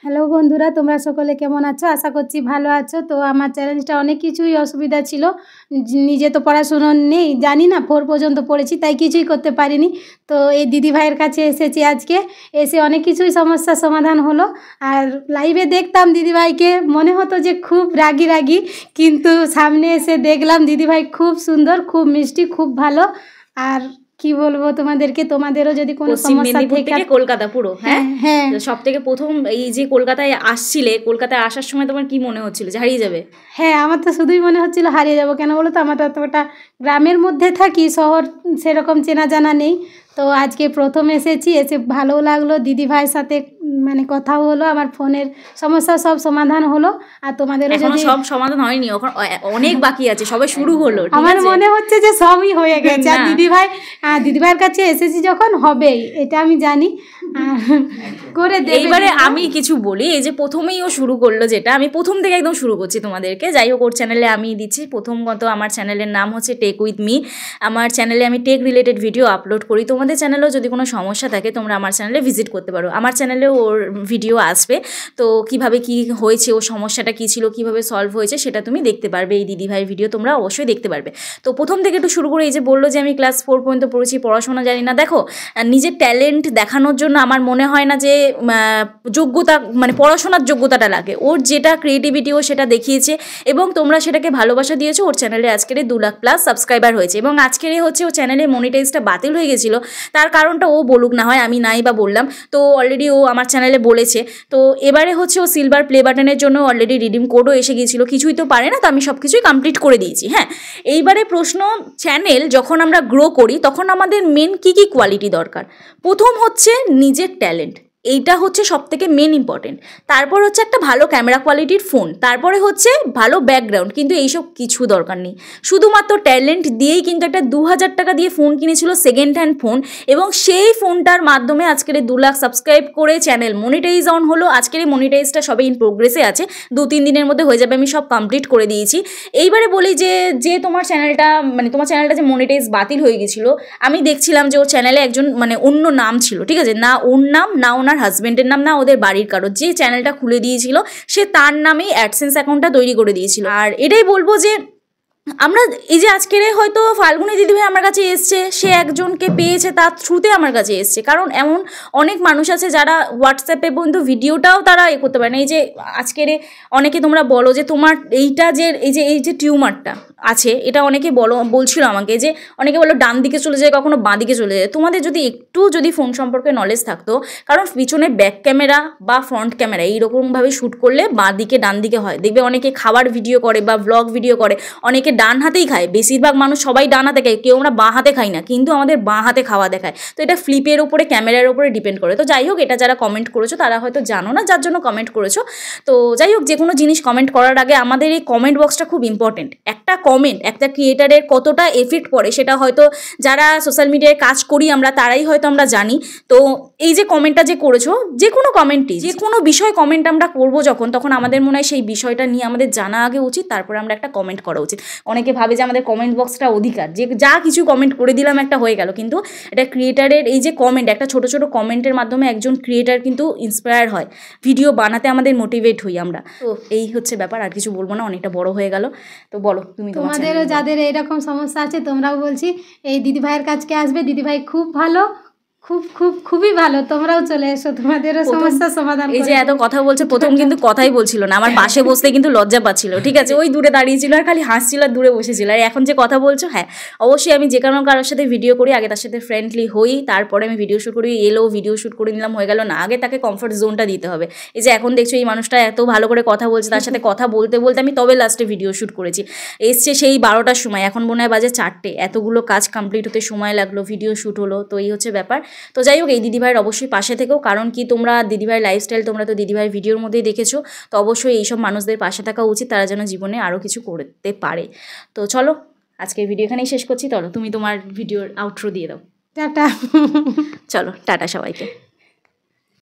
Hello বন্ধুরা, তোমরা সকলে কেমন আছো? আশা করছি ভালো আছো। তো আমার চ্যালেঞ্জটা অনেক কিছুই অসুবিধা ছিল। নিজে তো পড়াশুনো নেই, জানি না, 4 পর্যন্ত পড়েছি, তাই কিছুই করতে পারিনি। তো এই দিদিভাইয়ের কাছে এসেছি আজকে, এসে অনেক কিছুই সমস্যার সমাধান হলো। আর লাইভে দেখতাম দিদিভাইকে, মনে হতো যে খুব রাগী রাগী, কিন্তু সামনে এসে দেখলাম দিদিভাই খুব সুন্দর, খুব মিষ্টি, খুব ভালো। আর কি বলবো তোমাদেরকে, তোমাদেরও যদি কোনো সমস্যা থেকে কলকাতা পুরো হ্যাঁ সব থেকে প্রথম এই যে কলকাতায় আসছিলে, কলকাতায় আসার সময় তোমার কি মনে হচ্ছিল যে হারিয়ে যাবে? হ্যাঁ, আমার তো শুধুই মনে হচ্ছিল হারিয়ে যাব। কেন বলো তো, আমার তো অতটা গ্রামের মধ্যে থাকি, শহর সেরকম চেনা জানা নেই। তো আজকে প্রথম এসেছি, এসে ভালোও লাগলো। দিদিভাইয়ের সাথে মানে কথাও হলো, আমার ফোনের সমস্যা সব সমাধান হলো। আর তোমাদেরও যদি সব সমাধান হয়নি, অনেক বাকি আছে, সবে শুরু হলো। আমার মনে হচ্ছে যে সবই হয়ে গেছে। আর দিদিভাইয়ের কাছে এসেছি যখন, হবেই, এটা আমি জানি। করে দেবে। এইবারে আমি কিছু বলি, এই যে প্রথমেই ও শুরু করলো, যেটা আমি প্রথম থেকে একদম শুরু করছি তোমাদেরকে। যাই হোক, ওর চ্যানেলে আমি দিচ্ছি প্রথমত। আমার চ্যানেলের নাম হচ্ছে টেক উইথ মি। আমার চ্যানেলে আমি টেক রিলেটেড ভিডিও আপলোড করি। তোমাদের চ্যানেলেও যদি কোনো সমস্যা থাকে, তোমরা আমার চ্যানেলে ভিজিট করতে পারো। আমার চ্যানেলেও ওর ভিডিও আসবে। তো কিভাবে কি হয়েছে, ওর সমস্যাটা কী ছিল, কিভাবে সলভ হয়েছে, সেটা তুমি দেখতে পারবে। এই দিদিভাইয়ের ভিডিও তোমরা অবশ্যই দেখতে পারবে। তো প্রথম থেকে একটু শুরু করে, এই যে বললো যে আমি ক্লাস 4 পর্যন্ত পড়েছি, পড়াশোনা জানি না। দেখো, নিজের ট্যালেন্ট দেখানোর জন্য আমার মনে হয় না যে যোগ্যতা, মানে পড়াশোনার যোগ্যতাটা লাগে। ওর যেটা ক্রিয়েটিভিটি, ও সেটা দেখিয়েছে এবং তোমরা সেটাকে ভালোবাসা দিয়েছো। ওর চ্যানেলে আজকের 2 লাখ প্লাস সাবস্ক্রাইবার হয়েছে এবং আজকের হচ্ছে ও চ্যানেলে মনিটাইজটা বাতিল হয়ে গেছিলো। তার কারণটা ও বলুক, না হয় আমি নাই বা বললাম। তো অলরেডি ও আমার চ্যানেলে বলেছে। তো এবারে হচ্ছে ও সিলভার প্লে বাটনের জন্য অলরেডি রিডিম কোডও এসে গিয়েছিলো। কিছুই তো পারে না, তো আমি সব কিছুই কমপ্লিট করে দিয়েছি। হ্যাঁ, এইবারে প্রশ্ন, চ্যানেল যখন আমরা গ্রো করি তখন আমাদের মেন কী কী কোয়ালিটি দরকার? প্রথম হচ্ছে নিজের ট্যালেন্ট, এইটা হচ্ছে সবথেকে মেন ইম্পর্টেন্ট। তারপর হচ্ছে একটা ভালো ক্যামেরা কোয়ালিটির ফোন, তারপরে হচ্ছে ভালো ব্যাকগ্রাউন্ড। কিন্তু এইসব কিছু দরকার নেই, শুধুমাত্র ট্যালেন্ট দিয়েই কিন্তু একটা 2000 টাকা দিয়ে ফোন কিনেছিল, সেকেন্ড হ্যান্ড ফোন, এবং সেই ফোনটার মাধ্যমে আজকের 2 লাখ সাবস্ক্রাইব করে চ্যানেল মনিটাইজ অন হলো। আজকের এই মনিটাইজটা সবে ইন প্রোগ্রেসে আছে, 2-3 দিনের মধ্যে হয়ে যাবে। আমি সব কমপ্লিট করে দিয়েছি। এইবারে বলি যে তোমার চ্যানেলটা, মানে তোমার চ্যানেলটা যে মনিটাইজ বাতিল হয়ে গেছিলো, আমি দেখছিলাম যে ওর চ্যানেলে একজন, মানে অন্য নাম ছিল, ঠিক আছে, না ওর নাম, না ওনার হাজবেন্ডের নাম, না ওদের বাড়ির কারো। যে চ্যানেলটা খুলে দিয়েছিল সে তার নামেই অ্যাডসেন্স অ্যাকাউন্টটা তৈরি করে দিয়েছিল। আর এটাই বলবো যে আমরা এই যে আজকের হয়তো ফাল্গুনি দিদিভাই আমার কাছে এসছে, সে একজনকে পেয়েছে, তার থ্রুতে আমার কাছে এসছে। কারণ এমন অনেক মানুষ আছে যারা হোয়াটসঅ্যাপে পর্যন্ত ভিডিওটাও তারা করতে পারে না। এই যে আজকের অনেকে তোমরা বলো যে তোমার এইটা যে এই যে টিউমারটা আছে, এটা অনেকে বলছিল আমাকে, যে অনেকে বলো ডান দিকে চলে যায়, কখনো বাঁ দিকে চলে যায়। তোমাদের যদি ফোন সম্পর্কে নলেজ থাকতো, কারণ পিছনে ব্যাক ক্যামেরা বা ফ্রন্ট ক্যামেরা এইরকমভাবে শ্যুট করলে বাঁ দিকে ডান দিকে হয়। দেখবে অনেকে খাবার ভিডিও করে বা ব্লগ ভিডিও করে, অনেকে ডান হাতেই খায়। বেশিরভাগ মানুষ সবাই ডান হাতে খায়, কেউ আমরা বাঁ হাতে খাই না, কিন্তু আমাদের বাঁ হাতে খাওয়া দেখায়। তো এটা ফ্লিপের ওপরে, ক্যামেরার ওপরে ডিপেন্ড করে। তো যাই হোক, এটা যারা কমেন্ট করেছো তারা হয়তো জানো না, যার জন্য কমেন্ট করেছো। তো যাই হোক, যে কোনো জিনিস কমেন্ট করার আগে আমাদের এই কমেন্ট বক্সটা খুব ইম্পর্টেন্ট। একটা কমেন্ট একটা ক্রিয়েটারের কতটা এফেক্ট পড়ে, সেটা হয়তো যারা সোশ্যাল মিডিয়ায় কাজ করি আমরা, তারাই হয়তো আমরা জানি। তো এই যে কমেন্টটা যে করেছো, যে কোনো কমেন্টই, যে কোনো বিষয় কমেন্ট আমরা করবো যখন, তখন আমাদের মনে হয় সেই বিষয়টা নিয়ে আমাদের জানা আগে উচিত, তারপরে আমরা একটা কমেন্ট করা উচিত। অনেকে ভাবে যে আমাদের কমেন্ট বক্সটা অধিকার, যে যা কিছু কমেন্ট করে দিলাম একটা হয়ে গেল, কিন্তু এটা ক্রিয়েটারের এই যে কমেন্ট, একটা ছোটো ছোটো কমেন্টের মাধ্যমে একজন ক্রিয়েটার কিন্তু ইন্সপায়ার হয়, ভিডিও বানাতে আমাদের মোটিভেট হই আমরা। তো এই হচ্ছে ব্যাপার, আর কিছু বলবো না, অনেকটা বড় হয়ে গেল। তো বলো তুমি, তোমাদেরও যাদের এইরকম সমস্যা আছে, তোমরাও বলছি এই দিদিভাইয়ের কাছে আসবে। দিদিভাই খুব ভালো, খুবই ভালো। তোমরাও চলে এসো, তোমাদেরও সমস্যার সমাধান। এই যে এত কথা বলছে, প্রথম কিন্তু কথাই বলছিল না, আমার পাশে বসতে কিন্তু লজ্জা পাচ্ছিল, ঠিক আছে, ওই দূরে দাঁড়িয়েছিল আর খালি হাসছিল আর দূরে বসেছিল। আর এখন যে কথা বলছো, হ্যাঁ অবশ্যই আমি যে কারোর সাথে ভিডিও করি, আগে তার সাথে ফ্রেন্ডলি হই, তারপরে আমি ভিডিও শ্যুট করি। ভিডিও শ্যুট করে নিলাম, হয়ে গেল না, আগে তাকে কমফর্ট জোনটা দিতে হবে। এই যে এখন দেখছো এই মানুষটা এত ভালো করে কথা বলছে, তার সাথে কথা বলতে বলতে আমি তবে লাস্টে ভিডিও শ্যুট করেছি। এসছে সেই 12টার সময়, এখন মনে হয় বাজে 4টে। এতগুলো কাজ কমপ্লিট হতে সময় লাগলো, ভিডিও শ্যুট হলো। তো এই হচ্ছে ব্যাপার। তো যাই হোক, এই দিদিভাইয়ের অবশ্যই পাশে থেকেও, কারণ কি তোমরা দিদিভাইয়ের লাইফস্টাইল তোমরা তো দিদিভাইয়ের ভিডিওর মধ্যেই দেখেছো। তো অবশ্যই এইসব মানুষদের পাশে থাকা উচিত, তারা যেন জীবনে আরও কিছু করতে পারে। তো চলো, আজকের ভিডিও এখানেই শেষ করছি। চলো তুমি তোমার ভিডিওর আউটরো দিয়ে দাও। টাটা। চলো টাটা সবাইকে।